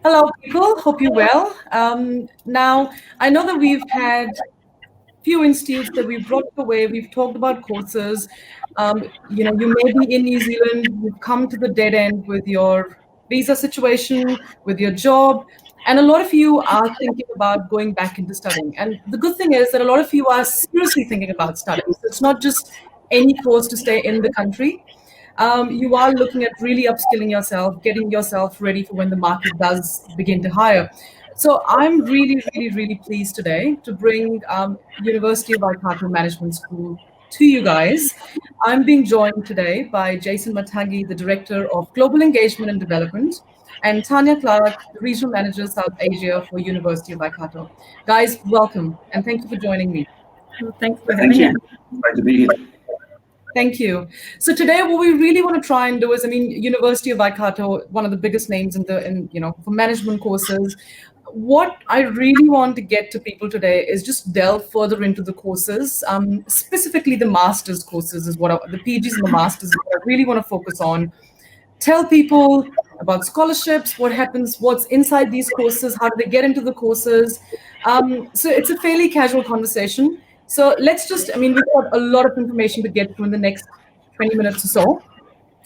Hello, people. Hope you're well. Now, I know that we've had few institutes that we've brought away. We've talked about courses. You may be in New Zealand. You've come to the dead end with your visa situation, with your job, and a lot of you are thinking about going back into studying. And the good thing is that a lot of you are seriously thinking about studying. So it's not just any course to stay in the country. You are looking at really upskilling yourself, getting yourself ready for when the market does begin to hire. So I'm really, really, really pleased today to bring University of Waikato Management School to you guys. I'm being joined today by Jason Matangi, the Director of Global Engagement and Development, and Tanya Clarke, the Regional Manager, South Asia for University of Waikato. Guys, welcome, and thank you for joining me. Well, thanks for having us. Great to be here. Thank you. So today, what we really want to try and do is, University of Waikato, one of the biggest names for management courses. What I really want to get to people today is just delve further into the courses, specifically the master's courses is the PGs and the masters is what I really want to focus on. Tell people about scholarships, what happens, what's inside these courses, how do they get into the courses. So it's a fairly casual conversation. So let's we've got a lot of information to get through in the next 20 minutes or so.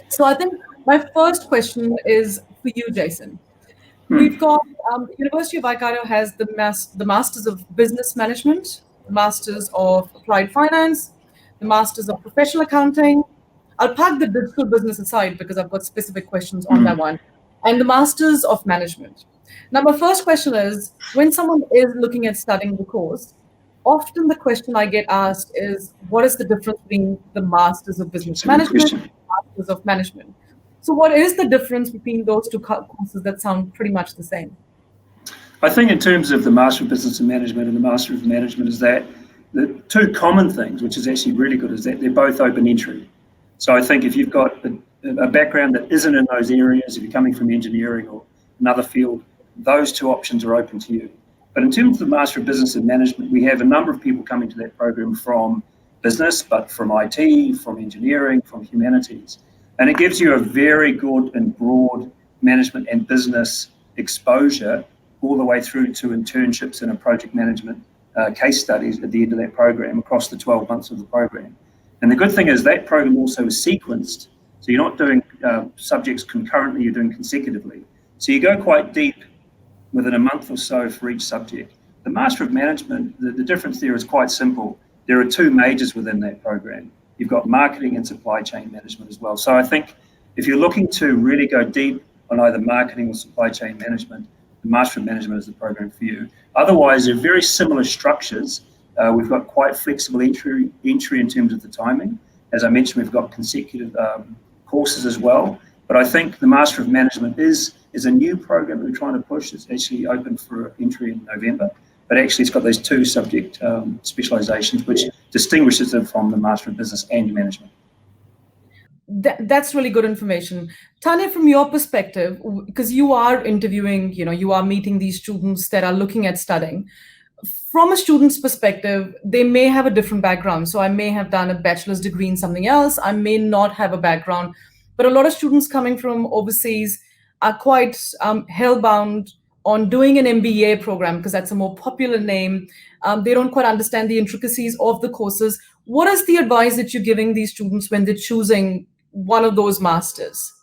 So I think my first question is for you, Jason. We've got University of Waikato has the Masters of Business Management, the Masters of Applied Finance, the Masters of Professional Accounting. I'll park the digital business aside because I've got specific questions on that one, and the Masters of Management. Now, my first question is, when someone is looking at studying the course, often the question I get asked is, what is the difference between the Masters of Business Management and the Masters of Management? So what is the difference between those two courses that sound pretty much the same? I think in terms of the Master of Business and Management and the Master of Management is that the two common things, which is actually really good, is that they're both open entry. So I think if you've got a background that isn't in those areas, if you're coming from engineering or another field, those two options are open to you. But in terms of the Master of Business and Management, we have a number of people coming to that program from business, but from IT, from engineering, from humanities. And it gives you a very good and broad management and business exposure all the way through to internships and a project management case studies at the end of that program across the 12 months of the program. And the good thing is that program also is sequenced. So you're not doing subjects concurrently, you're doing consecutively. So you go quite deep within a month or so for each subject. The Master of Management, the difference there is quite simple. There are two majors within that program. You've got marketing and supply chain management as well. So I think if you're looking to really go deep on either marketing or supply chain management, the Master of Management is the program for you. Otherwise, they're very similar structures. We've got quite flexible entry in terms of the timing. As I mentioned, we've got consecutive courses as well. But I think the Master of Management is a new program that we're trying to push. It's actually open for entry in November. But actually, it's got those two subject specializations, which distinguishes them from the Master of Business and Management. That's really good information. Tanya, from your perspective, because you are interviewing, you are meeting these students that are looking at studying. From a student's perspective, they may have a different background. So I may have done a bachelor's degree in something else. I may not have a background. But a lot of students coming from overseas are quite hellbound on doing an MBA program because that's a more popular name. They don't quite understand the intricacies of the courses. What is the advice that you're giving these students when they're choosing one of those masters?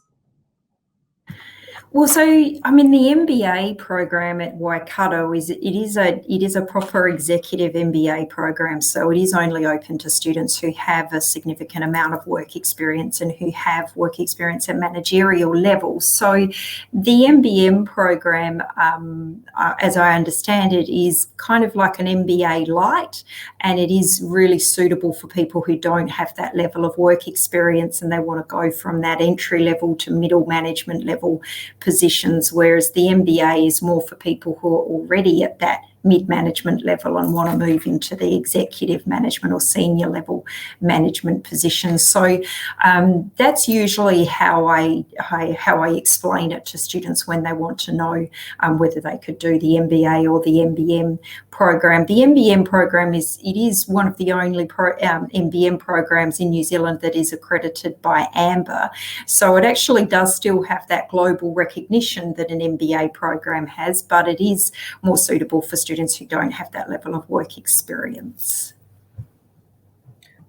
Well, so the MBA program at Waikato is a proper executive MBA program. So it is only open to students who have a significant amount of work experience and who have work experience at managerial levels. So the MBM program, as I understand it, is kind of like an MBA light, and it is really suitable for people who don't have that level of work experience and they want to go from that entry level to middle management level positions, whereas the MBA is more for people who are already at that mid-management level and want to move into the executive management or senior level management positions. So that's usually how I explain it to students when they want to know whether they could do the MBA or the MBM program. The MBM program is one of the only MBM programs in New Zealand that is accredited by AMBER. So it actually does still have that global recognition that an MBA program has, but it is more suitable for students who don't have that level of work experience.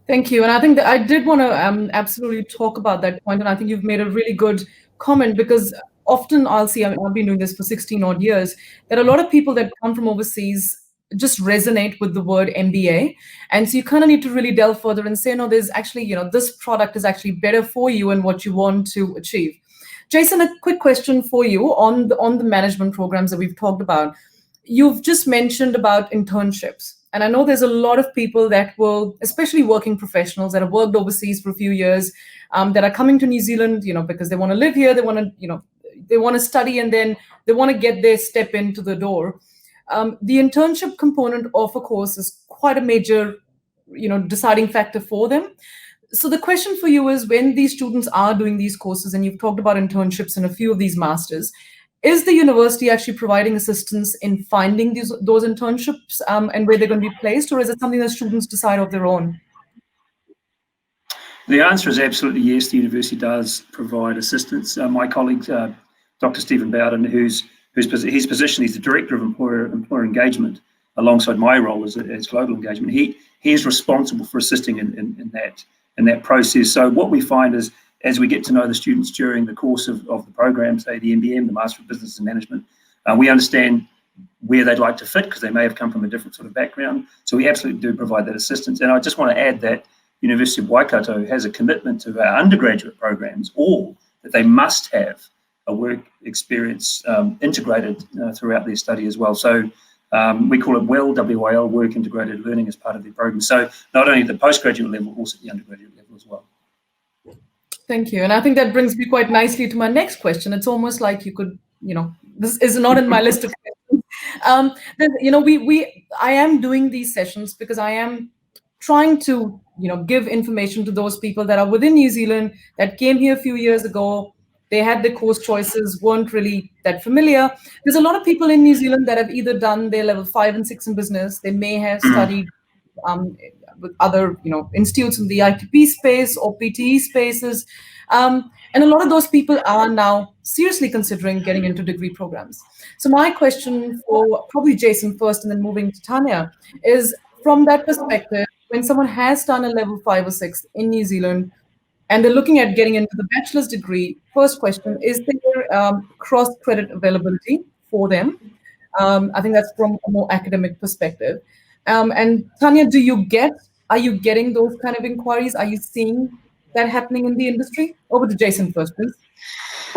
Thank you. And I think that I did want to absolutely talk about that point. And I think you've made a really good comment, because often I'll see, I've been doing this for 16 odd years, that a lot of people that come from overseas just resonate with the word MBA. And so you kind of need to really delve further and say, no, there's actually, this product is actually better for you and what you want to achieve. Jason, a quick question for you on the management programs that we've talked about. You've just mentioned about internships. And I know there's a lot of people that will, especially working professionals that have worked overseas for a few years, that are coming to New Zealand, because they want to live here, they want to study, and then they want to get their step into the door. The internship component of a course is quite a major, deciding factor for them. So the question for you is, when these students are doing these courses, and you've talked about internships in a few of these masters, is the university actually providing assistance in finding those internships and where they're going to be placed, or is it something that students decide of their own? The answer is absolutely yes. The university does provide assistance. My colleague, Dr. Stephen Bowden, his position, he's the Director of Employer Engagement, alongside my role as Global Engagement. He is responsible for assisting in that process. So what we find is, as we get to know the students during the course of the program, say the MBM, the Master of Business and Management, we understand where they'd like to fit, because they may have come from a different sort of background. So we absolutely do provide that assistance. And I just want to add that University of Waikato has a commitment to our undergraduate programs, all that they must have a work experience integrated throughout their study as well. So we call it WIL, Work Integrated Learning, as part of their program. So not only the postgraduate level, also the undergraduate level as well. Thank you. And I think that brings me quite nicely to my next question. It's almost like you could, this is not in my list of questions. I am doing these sessions because I am trying to, give information to those people that are within New Zealand, that came here a few years ago. They had their course choices, weren't really that familiar. There's a lot of people in New Zealand that have either done their level 5 and 6 in business. They may have studied with other, institutes in the ITP space or PTE spaces. And a lot of those people are now seriously considering getting into degree programs. So my question for probably Jason first, and then moving to Tanya, is from that perspective, when someone has done a level 5 or 6 in New Zealand, and they're looking at getting into the bachelor's degree, first question, is there cross-credit availability for them? I think that's from a more academic perspective. And Tanya, are you getting those kind of inquiries? Are you seeing that happening in the industry? Over to Jason first, please.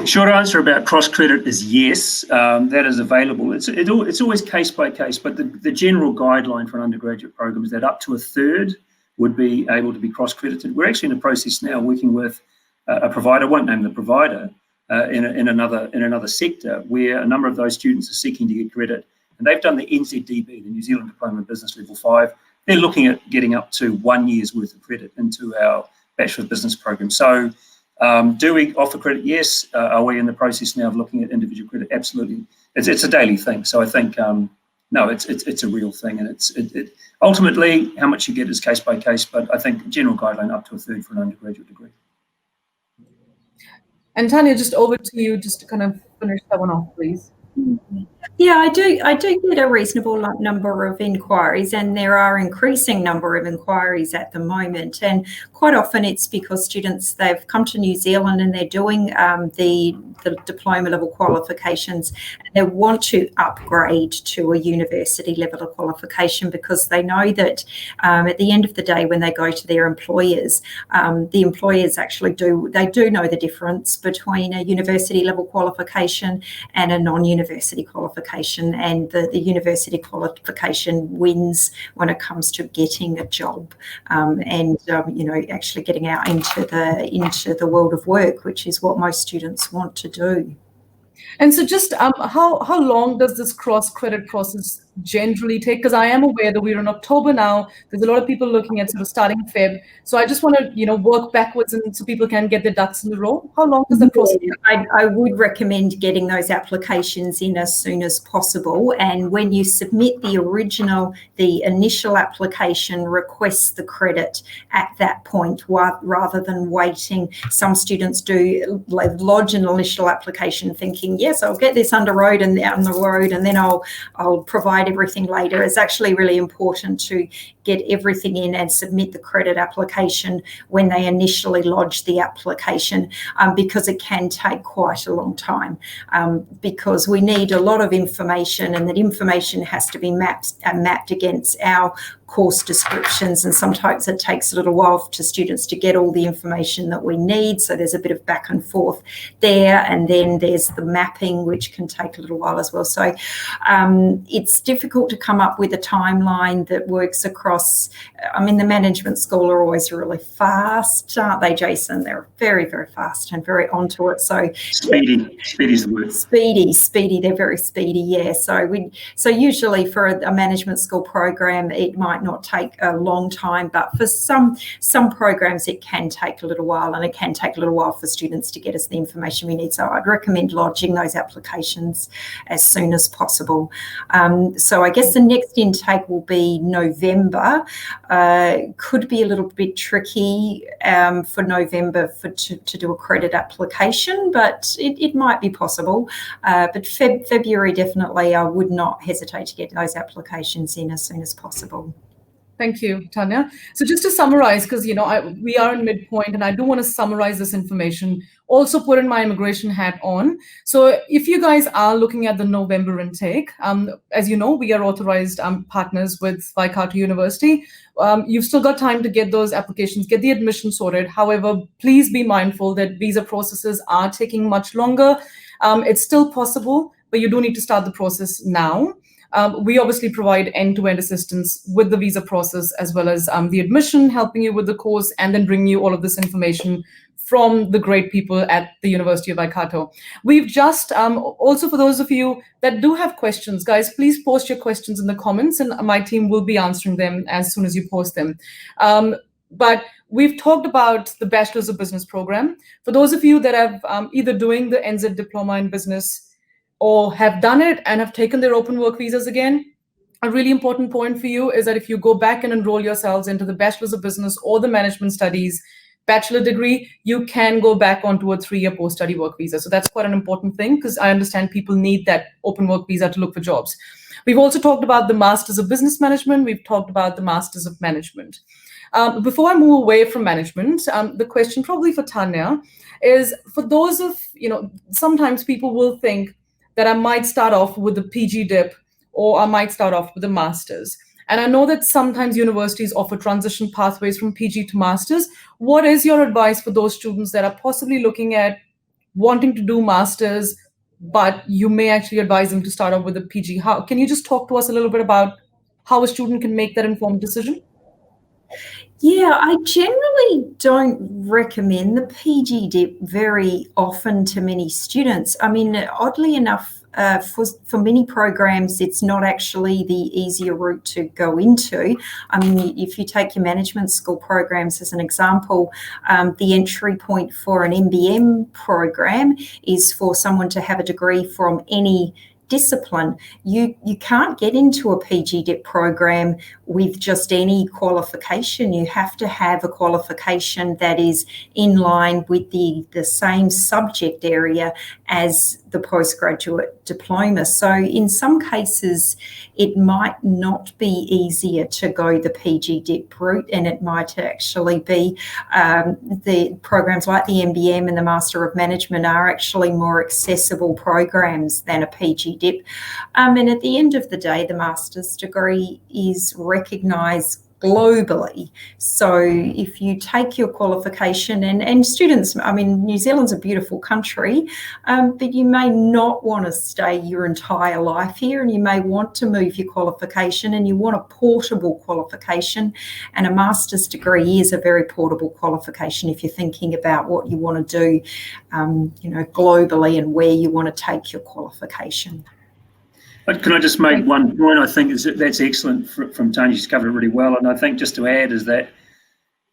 Short answer about cross-credit is yes, that is available. It's always case by case, but the general guideline for an undergraduate program is that up to a third would be able to be cross-credited. We're actually in a process now working with a provider, I won't name the provider, in another sector, where a number of those students are seeking to get credit. And they've done the NZDB, the New Zealand Diploma in Business Level 5. They're looking at getting up to 1 year's worth of credit into our Bachelor of Business program. So do we offer credit? Yes. Are we in the process now of looking at individual credit? Absolutely. It's a daily thing. So I think, no, it's a real thing. And it ultimately, how much you get is case by case, but I think general guideline up to a third for an undergraduate degree. And Tanya, just over to you, just to kind of finish that one off, please. Yeah, I do get a reasonable number of inquiries, and there are increasing number of inquiries at the moment. And quite often it's because students, they've come to New Zealand and they're doing the diploma level qualifications, and they want to upgrade to a university level of qualification, because they know that at the end of the day, when they go to their employers, the employers actually do know the difference between a university level qualification and a non-university qualification, and the university qualification wins when it comes to getting a job and actually getting out into the world of work, which is what most students want to do. And so just how long does this cross-credit process generally take? Because I am aware that we're in October now. There's a lot of people looking at sort of starting Feb. So I just want to, work backwards and so people can get their ducks in the row. How long does the process take? I would recommend getting those applications in as soon as possible. And when you submit the initial application, request the credit at that point rather than waiting. Some students do lodge an initial application thinking, yes, I'll get this down the road and then I'll provide everything later. It's actually really important to get everything in and submit the credit application when they initially lodge the application, because it can take quite a long time, because we need a lot of information, and that information has to be mapped against our course descriptions, and sometimes it takes a little while for students to get all the information that we need. So there's a bit of back and forth there, and then there's the mapping, which can take a little while as well. So it's difficult to come up with a timeline that works across. The management school are always really fast, aren't they, Jason? They're very, very fast and very onto it. So speedy is the word. Speedy. They're very speedy. Yeah. So usually for a management school program, it might not take a long time, but for some programs it can take a little while, and it can take a little while for students to get us the information we need. So I'd recommend lodging those applications as soon as possible. So I guess the next intake will be November. Could be a little bit tricky for November to do a credit application, but it might be possible. But February, definitely, I would not hesitate to get those applications in as soon as possible. Thank you, Tanya. So just to summarize, because we are in midpoint, and I do want to summarize this information, also put in my immigration hat on. So if you guys are looking at the November intake, as you know, we are authorized partners with Waikato University. You've still got time to get those applications, get the admission sorted. However, please be mindful that visa processes are taking much longer. It's still possible, but you do need to start the process now. We obviously provide end-to-end assistance with the visa process, as well as the admission, helping you with the course, and then bringing you all of this information from the great people at the University of Waikato. We've just, also for those of you that do have questions, guys, please post your questions in the comments, and my team will be answering them as soon as you post them. But we've talked about the Bachelors of Business program. For those of you that have either doing the NZ Diploma in Business or have done it and have taken their open work visas again, a really important point for you is that if you go back and enroll yourselves into the Bachelors of Business or the Management Studies bachelor degree, you can go back onto a 3-year post-study work visa. So that's quite an important thing, because I understand people need that open work visa to look for jobs. We've also talked about the Masters of Business Management. We've talked about the Masters of Management. Before I move away from management, the question probably for Tanya is, for those of, sometimes people will think that I might start off with the PG dip, or I might start off with a master's. And I know that sometimes universities offer transition pathways from PG to master's. What is your advice for those students that are possibly looking at wanting to do master's, but you may actually advise them to start off with a PG? Can you just talk to us a little bit about how a student can make that informed decision? Yeah, I generally don't recommend the PG dip very often to many students. Oddly enough, for many programs, it's not actually the easier route to go into. If you take your management school programs as an example, the entry point for an MBM program is for someone to have a degree from any discipline. You can't get into a PG dip program with just any qualification. You have to have a qualification that is in line with the same subject area as the postgraduate diploma. So in some cases, it might not be easier to go the PG dip route, and it might actually be the programs like the MBM and the Master of Management are actually more accessible programs than a PG dip. And at the end of the day, the master's degree is recognised globally. So if you take your qualification, and students, New Zealand's a beautiful country, but you may not want to stay your entire life here, and you may want to move your qualification, and you want a portable qualification, and a master's degree is a very portable qualification if you're thinking about what you want to do, globally, and where you want to take your qualification. But can I just make one point? I think that's excellent from Tanya. She's covered it really well. And I think just to add is that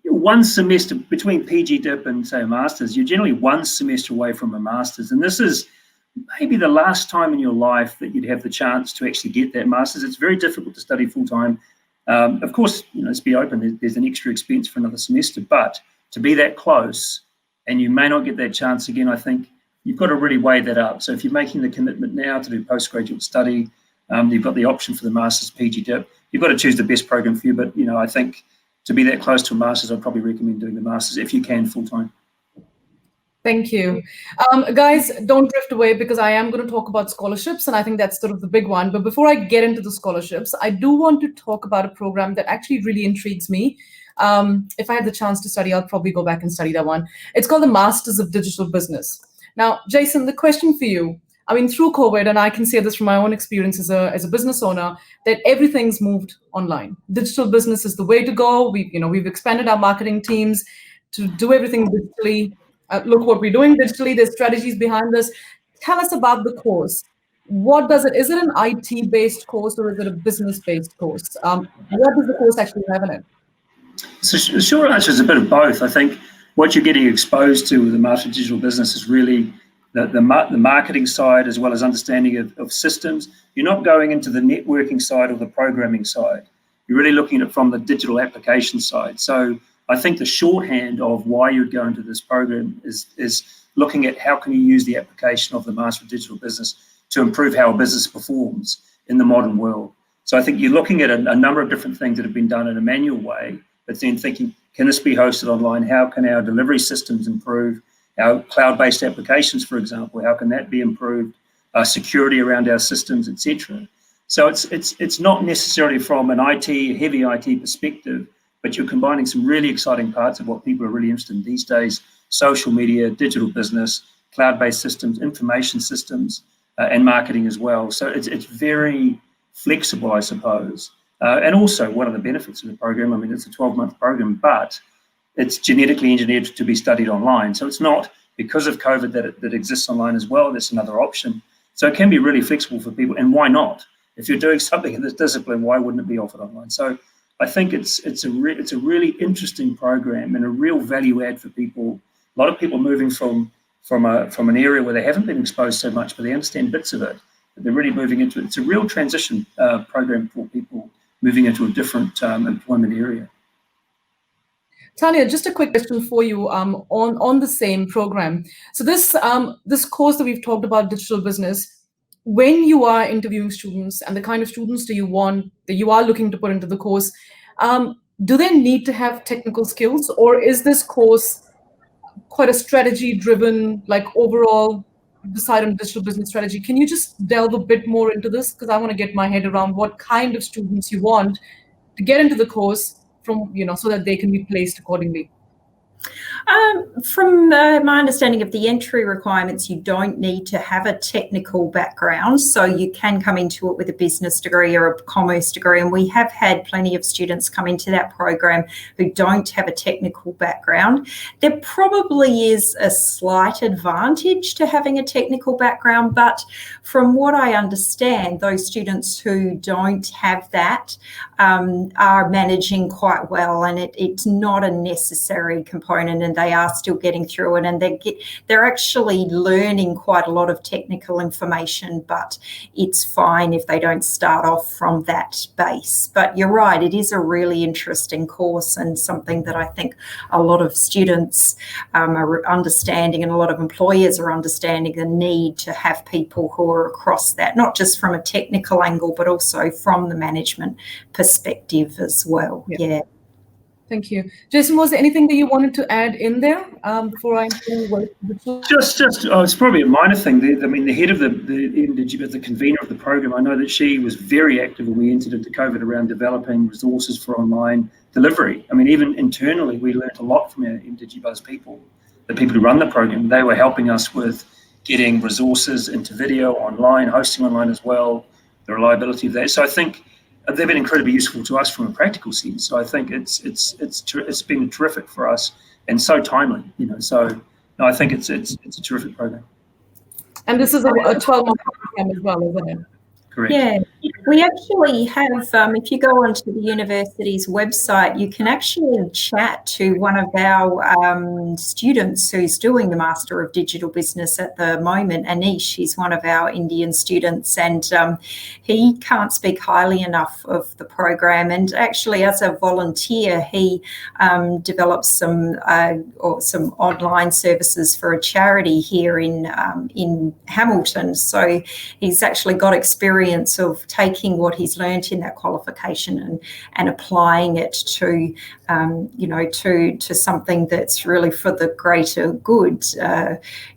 one semester between PG Dip and say a master's, you're generally one semester away from a master's. And this is maybe the last time in your life that you'd have the chance to actually get that master's. It's very difficult to study full time. Of course, let's be open, there's an extra expense for another semester, but to be that close and you may not get that chance again, I think you've got to really weigh that up. So if you're making the commitment now to do postgraduate study, you've got the option for the master's PG Dip. You've got to choose the best program for you, but I think to be that close to a master's, I'd probably recommend doing the master's if you can full time. Thank you. Guys, don't drift away because I am going to talk about scholarships, and I think that's sort of the big one. But before I get into the scholarships, I do want to talk about a program that actually really intrigues me. If I had the chance to study, I'll probably go back and study that one. It's called the Masters of Digital Business. Now, Jason, the question for you, I mean, through COVID, and I can say this from my own experience as a business owner, that everything's moved online. Digital business is the way to go. We've expanded our marketing teams to do everything digitally. Look what we're doing digitally. There's strategies behind this. Tell us about the course. What does it? Is it an IT-based course or is it a business-based course? What does the course actually have in it? So the short answer is a bit of both. I think what you're getting exposed to with the Master of Digital Business is really the marketing side as well as understanding of systems. You're not going into the networking side or the programming side. You're really looking at it from the digital application side. So I think the shorthand of why you'd go into this program is looking at how can you use the application of the Master of Digital Business to improve how a business performs in the modern world. So I think you're looking at a number of different things that have been done in a manual way, but then thinking, can this be hosted online? How can our delivery systems improve? Our cloud-based applications, for example, how can that be improved? Security around our systems, etc. So it's not necessarily from an heavy IT perspective, but you're combining some really exciting parts of what people are really interested in these days: social media, digital business, cloud-based systems, information systems, and marketing as well. So it's very flexible, I suppose. And also, one of the benefits of the program, I mean, it's a 12-month program, but it's genetically engineered to be studied online. So it's not because of COVID that it exists online as well. That's another option. So it can be really flexible for people. And why not? If you're doing something in this discipline, why wouldn't it be offered online? So I think it's a really interesting program and a real value add for people. A lot of people moving from an area where they haven't been exposed so much, but they understand bits of it. But they're really moving into it. It's a real transition program for people moving into a different employment area. Tanya, just a quick question for you on the same program. So this course that we've talked about, digital business, when you are interviewing students and the kind of students that you are looking to put into the course, do they need to have technical skills, or is this course quite a strategy-driven, like overall decide on digital business strategy? Can you just delve a bit more into this? Because I want to get my head around what kind of students you want to get into the course from, so that they can be placed accordingly. From my understanding of the entry requirements, you don't need to have a technical background, so you can come into it with a business degree or a commerce degree, and we have had plenty of students come into that program who don't have a technical background. There probably is a slight advantage to having a technical background, but from what I understand, those students who don't have that are managing quite well, and it's not a necessary component, and they are still getting through it, and they're actually learning quite a lot of technical information, but it's fine if they don't start off from that base. But you're right, it is a really interesting course and something that I think a lot of students are understanding, and a lot of employers are understanding the need to have people who are across that, not just from a technical angle, but also from the management perspective as well. Yeah. Thank you. Jason, was there anything that you wanted to add in there before I Just it's probably a minor thing. The head of the NDG, the convener of the program, I know that she was very active when we entered into COVID around developing resources for online delivery. I mean, even internally, we learned a lot from our MDG Buzz people, the people who run the program. They were helping us with getting resources into video online, hosting online as well, the reliability of that. So I think they've been incredibly useful to us from a practical sense. So I think it's been terrific for us and so timely, So no, I think it's a terrific program. And this is a 12-month program as well, isn't it? Correct. Yeah, we actually have, if you go onto the university's website, you can actually chat to one of our students who's doing the Master of Digital Business at the moment. Anish, he's one of our Indian students, and he can't speak highly enough of the program. And actually, as a volunteer, he develops some online services for a charity here in Hamilton. So he's actually got experience of taking what he's learnt in that qualification and applying it to, to something that's really for the greater good.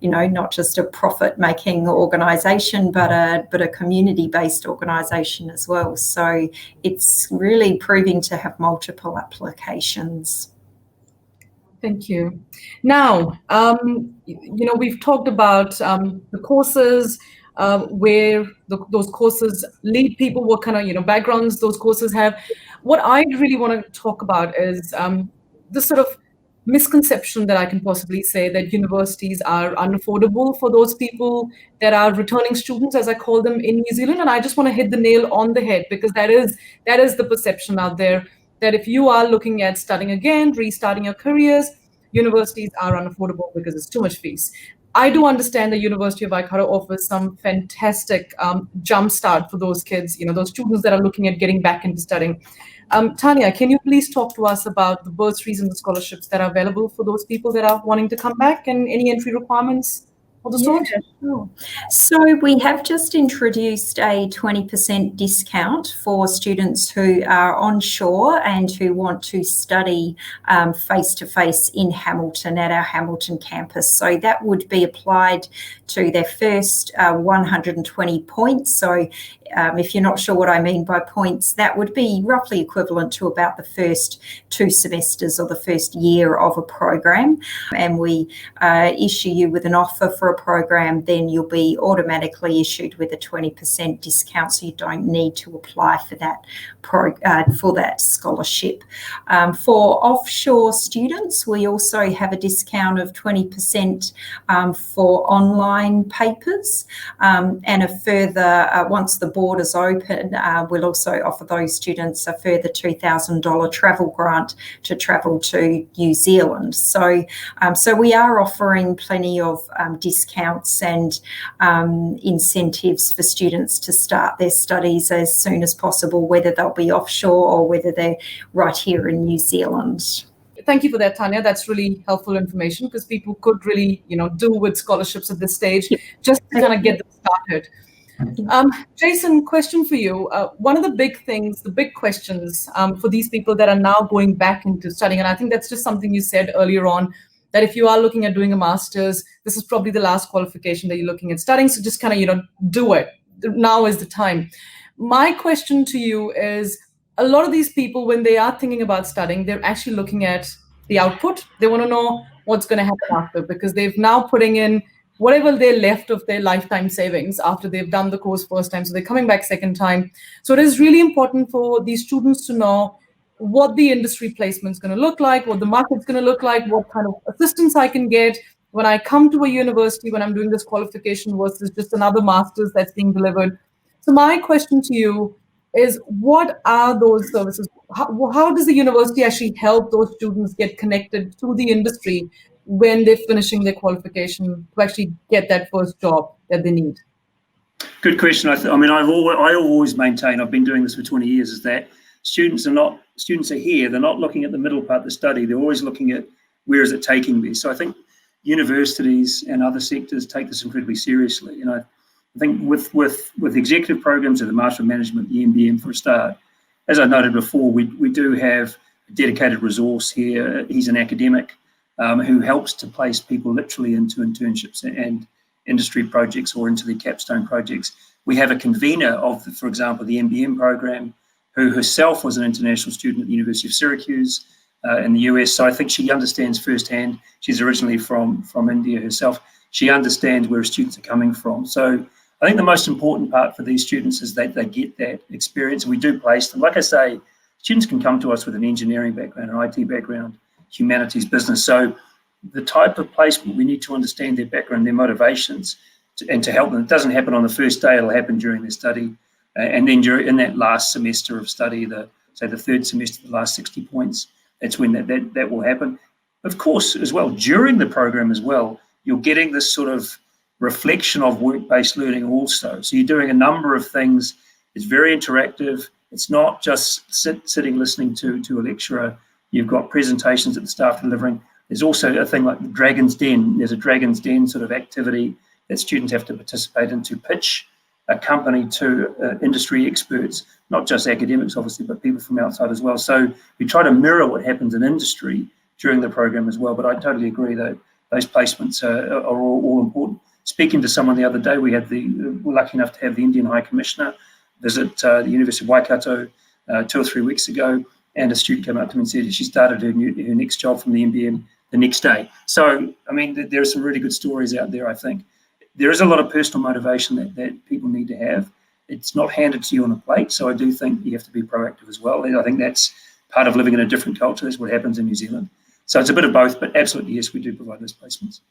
Not just a profit-making organisation, but a community-based organisation as well. So it's really proving to have multiple applications. Thank you. Now, we've talked about the courses, where those courses lead people, what kind of backgrounds those courses have. What I really want to talk about is the sort of misconception that I can possibly say that universities are unaffordable for those people that are returning students, as I call them, in New Zealand. And I just want to hit the nail on the head, because that is the perception out there, that if you are looking at studying again, restarting your careers, universities are unaffordable because it's too much fees. I do understand the University of Waikato offers some fantastic jumpstart for those kids, those students that are looking at getting back into studying. Tanya, can you please talk to us about the bursaries and the scholarships that are available for those people that are wanting to come back, and any entry requirements of the sort? Sure. So we have just introduced a 20% discount for students who are onshore and who want to study face-to-face in Hamilton at our Hamilton campus. So that would be applied to their first 120 points. So if you're not sure what I mean by points, that would be roughly equivalent to about the first 2 semesters or the first year of a program. And we issue you with an offer for a program, then you'll be automatically issued with a 20% discount, so you don't need to apply for that scholarship. For offshore students, we also have a discount of 20% for online papers, and a further, once the borders open, we'll also offer those students a further $2,000 travel grant to travel to New Zealand. So we are offering plenty of discounts and incentives for students to start their studies as soon as possible, whether they'll be offshore or whether they're right here in New Zealand. Thank you for that, Tanya. That's really helpful information, because people could really, do with scholarships at this stage, just to kind of get them started. Jason, question for you. One of the big questions for these people that are now going back into studying, and I think that's just something you said earlier on, that if you are looking at doing a master's, this is probably the last qualification that you're looking at studying. So just kind of, do it. Now is the time. My question to you is, a lot of these people, when they are thinking about studying, they're actually looking at the output. They want to know what's going to happen after, because they've now putting in whatever they're left of their lifetime savings after they've done the course first time. So they're coming back second time. So it is really important for these students to know what the industry placement is going to look like, what the market's going to look like, what kind of assistance I can get when I come to a university, when I'm doing this qualification versus just another master's that's being delivered. So my question to you is, what are those services? How does the university actually help those students get connected to the industry when they're finishing their qualification to actually get that first job that they need? Good question. I always maintain, I've been doing this for 20 years, is that students are here. They're not looking at the middle part of the study. They're always looking at where is it taking me. So I think universities and other sectors take this incredibly seriously. I think with executive programs of the Master of Management, the MBM for a start, as I noted before, we do have a dedicated resource here. He's an academic who helps to place people literally into internships and industry projects or into the capstone projects. We have a convener of, for example, the MBM program, who herself was an international student at the University of Syracuse in the US. So I think she understands firsthand. She's originally from India herself. She understands where students are coming from. So I think the most important part for these students is that they get that experience. We do place them. Like I say, students can come to us with an engineering background, an IT background, humanities, business. So the type of placement, we need to understand their background, their motivations, and to help them. It doesn't happen on the first day. It'll happen during their study And then in that last semester of study, the third semester, the last 60 points, that's when that will happen. Of course, as well, during the program as well, you're getting this sort of reflection of work-based learning also. So you're doing a number of things. It's very interactive. It's not just sitting listening to a lecturer. You've got presentations that the staff are delivering. There's also a thing like Dragon's Den. There's a Dragon's Den sort of activity that students have to participate in to pitch a company to industry experts, not just academics, obviously, but people from outside as well. So we try to mirror what happens in industry during the program as well. But I totally agree that those placements are all important. Speaking to someone the other day, we're lucky enough to have the Indian High Commissioner visit the University of Waikato 2 or 3 weeks ago, and a student came up to me and said she started her next job from the NBM the next day. So, I mean, there are some really good stories out there, I think. There is a lot of personal motivation that people need to have. It's not handed to you on a plate, so I do think you have to be proactive as well. And I think that's part of living in a different culture. That's what happens in New Zealand. So it's a bit of both, but absolutely, yes, we do provide those placements.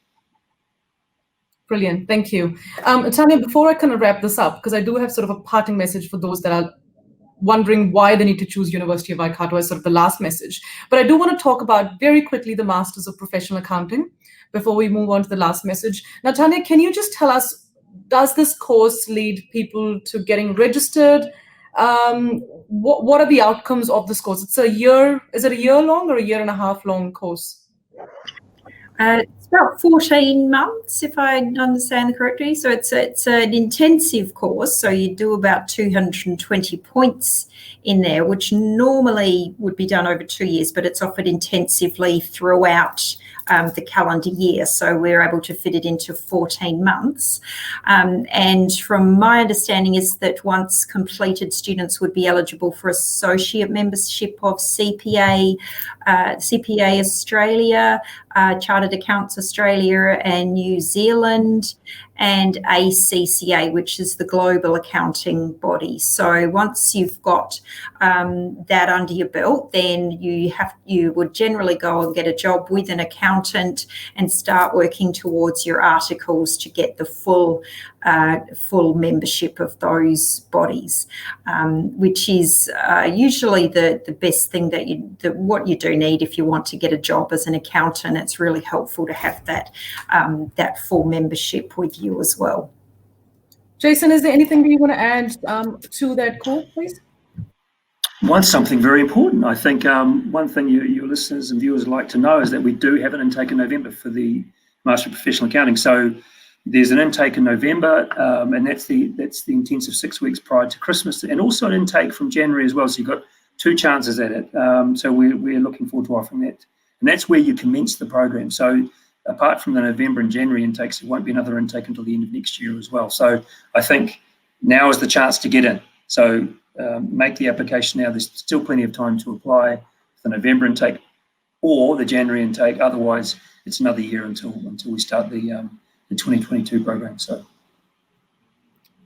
Brilliant, thank you. Tanya, before I kind of wrap this up, because I do have sort of a parting message for those that are wondering why they need to choose University of Waikato as sort of the last message. But I do want to talk about very quickly the Masters of Professional Accounting before we move on to the last message. Now, Tanya, can you just tell us, does this course lead people to getting registered? What are the outcomes of this course? Is it a year long or a year and a half long course? It's about 14 months, if I understand correctly. So it's an intensive course. So you do about 220 points in there, which normally would be done over 2 years, but it's offered intensively throughout the calendar year. So we're able to fit it into 14 months. And from my understanding is that once completed, students would be eligible for associate membership of CPA Australia, Chartered Accounts Australia and New Zealand, and ACCA, which is the global accounting body. So once you've got that under your belt, then you would generally go and get a job with an accountant and start working towards your articles to get the full membership of those bodies, which is usually the best thing what you do need if you want to get a job as an accountant. It's really helpful to have that full membership with you as well. Jason, is there anything that you want to add to that course, please? Something very important. I think one thing your listeners and viewers like to know is that we do have an intake in November for the Master of Professional Accounting. So there's an intake in November, and that's the intensive 6 weeks prior to Christmas, and also an intake from January as well. So you've got 2 chances at it. So we're looking forward to offering that. And that's where you commence the program. So apart from the November and January intakes, there won't be another intake until the end of next year as well. So I think now is the chance to get in. So make the application now. There's still plenty of time to apply for the November intake or the January intake. Otherwise, it's another year until we start the 2022 program. So.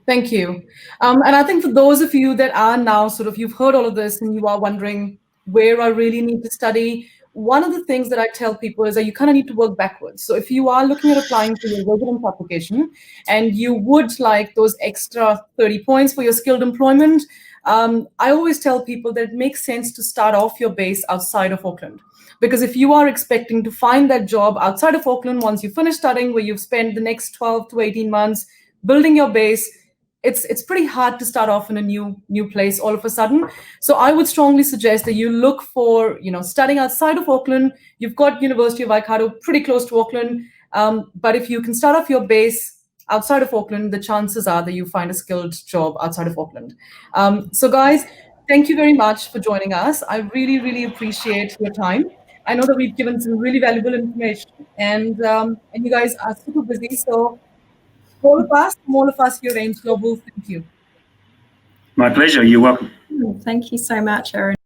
Thank you. And I think for those of you that are now you've heard all of this and you are wondering where I really need to study, one of the things that I tell people is that you kind of need to work backwards. So if you are looking at applying for your residence application and you would like those extra 30 points for your skilled employment, I always tell people that it makes sense to start off your base outside of Auckland. Because if you are expecting to find that job outside of Auckland once you finish studying, where you've spent the next 12 to 18 months building your base, it's pretty hard to start off in a new place all of a sudden. So I would strongly suggest that you look for, studying outside of Auckland. You've got University of Waikato pretty close to Auckland. But if you can start off your base outside of Auckland, the chances are that you find a skilled job outside of Auckland. So guys, thank you very much for joining us. I really, really appreciate your time. I know that we've given some really valuable information, and you guys are super busy. So from all of us here at Ames Global, thank you. My pleasure. You're welcome. Thank you so much, Arun.